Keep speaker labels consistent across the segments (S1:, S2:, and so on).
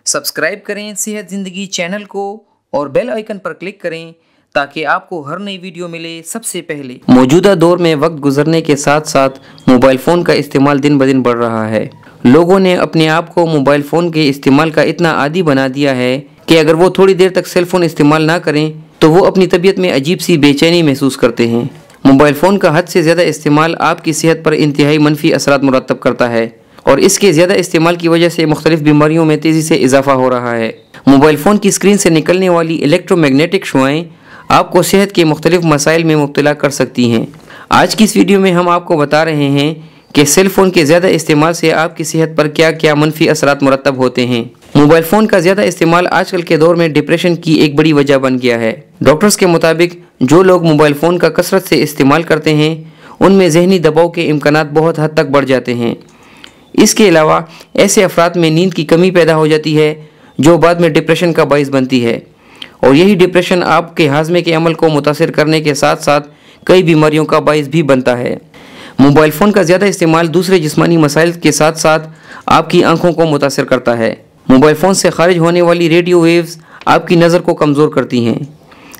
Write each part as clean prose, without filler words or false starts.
S1: Subscribe करें सेहत ज़िंदगी चैनल को और बेल आइकन पर क्लिक करें ताकि आपको हर नई वीडियो मिले सबसे पहले। मौजूदा दौर में वक्त गुजरने के साथ साथ मोबाइल फ़ोन का इस्तेमाल दिन ब दिन बढ़ रहा है। लोगों ने अपने आप को मोबाइल फ़ोन के इस्तेमाल का इतना आदी बना दिया है कि अगर वो थोड़ी देर तक सेल फ़ोन इस्तेमाल ना करें तो वो अपनी तबीयत में अजीब सी बेचैनी महसूस करते हैं। मोबाइल फ़ोन का हद से ज़्यादा इस्तेमाल आपकी सेहत पर इंतहाई मनफी असरात मुरतब करता है और इसके ज़्यादा इस्तेमाल की वजह से मुख्तलिफ बीमारियों में तेज़ी से इजाफा हो रहा है। मोबाइल फ़ोन की स्क्रीन से निकलने वाली इलेक्ट्रोमैग्नेटिक शुआएँ आपको सेहत के मुख्तलिफ मसाइल में मुब्तला कर सकती हैं। आज की इस वीडियो में हम आपको बता रहे हैं कि सेल फ़ोन के ज़्यादा इस्तेमाल से आपकी सेहत पर क्या क्या मनफी असरात मुरतब होते हैं। मोबाइल फ़ोन का ज़्यादा इस्तेमाल आजकल के दौर में डिप्रेशन की एक बड़ी वजह बन गया है। डॉक्टर्स के मुताबिक जो लोग मोबाइल फ़ोन का कसरत से इस्तेमाल करते हैं उनमें जहनी दबाव के इम्कानात बहुत हद तक बढ़ जाते हैं। इसके अलावा ऐसे अफराद में नींद की कमी पैदा हो जाती है जो बाद में डिप्रेशन का बाइस बनती है और यही डिप्रेशन आपके हाजमे के अमल को मुतासिर करने के साथ साथ कई बीमारियों का बाइस भी बनता है। मोबाइल फ़ोन का ज़्यादा इस्तेमाल दूसरे जिस्मानी मसाइल के साथ साथ आपकी आंखों को मुतासिर करता है। मोबाइल फ़ोन से खारिज होने वाली रेडियो वेव्स आपकी नज़र को कमज़ोर करती हैं।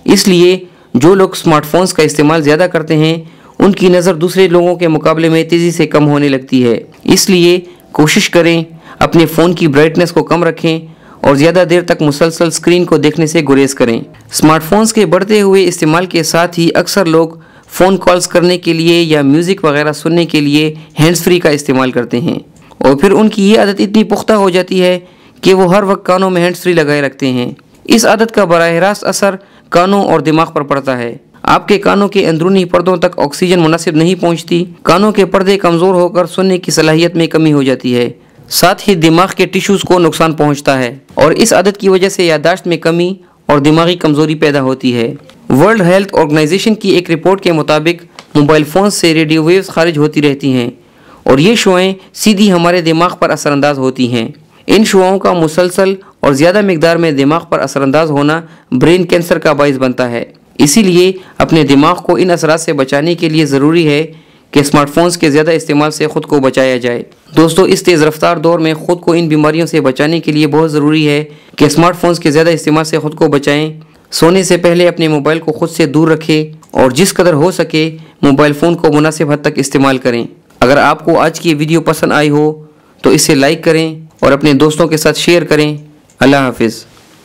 S1: इसलिए जो लोग स्मार्टफोन्स का इस्तेमाल ज़्यादा करते हैं उनकी नज़र दूसरे लोगों के मुकाबले में तेज़ी से कम होने लगती है। इसलिए कोशिश करें अपने फ़ोन की ब्राइटनेस को कम रखें और ज़्यादा देर तक मुसलसल स्क्रीन को देखने से गुरेज करें। स्मार्टफोन्स के बढ़ते हुए इस्तेमाल के साथ ही अक्सर लोग फ़ोन कॉल्स करने के लिए या म्यूज़िक वगैरह सुनने के लिए हैंड्स फ्री का इस्तेमाल करते हैं और फिर उनकी ये आदत इतनी पुख्ता हो जाती है कि वो हर वक्त कानों में हैंड्स फ्री लगाए रखते हैं। इस आदत का बराह रास्त असर कानों और दिमाग पर पड़ता है। आपके कानों के अंदरूनी पर्दों तक ऑक्सीजन मुनासिब नहीं पहुंचती, कानों के पर्दे कमज़ोर होकर सुनने की सलाहियत में कमी हो जाती है, साथ ही दिमाग के टिश्यूज़ को नुकसान पहुंचता है और इस आदत की वजह से याददाश्त में कमी और दिमागी कमज़ोरी पैदा होती है। वर्ल्ड हेल्थ ऑर्गेनाइजेशन की एक रिपोर्ट के मुताबिक मोबाइल फ़ोन से रेडियो वेव्स खारिज होती रहती हैं और ये शुआएँ सीधी हमारे दिमाग पर असरअंदाज होती हैं। इन शुआओं का मुसलसल और ज़्यादा मिकदार में दिमाग पर असरअंदाज होना ब्रेन कैंसर का बाइस बनता है। इसीलिए अपने दिमाग को इन असरात से बचाने के लिए ज़रूरी है कि स्मार्टफोन्स के ज़्यादा इस्तेमाल से ख़ुद को बचाया जाए। दोस्तों, इस तेज़ रफ्तार दौर में ख़ुद को इन बीमारियों से बचाने के लिए बहुत ज़रूरी है कि स्मार्टफोन्स के ज़्यादा इस्तेमाल से ख़ुद को बचाएं। सोने से पहले अपने मोबाइल को ख़ुद से दूर रखें और जिस कदर हो सके मोबाइल फ़ोन को मुनासिब हद तक इस्तेमाल करें। अगर आपको आज की वीडियो पसंद आई हो तो इसे लाइक करें और अपने दोस्तों के साथ शेयर करें। अल्लाह हाफिज़।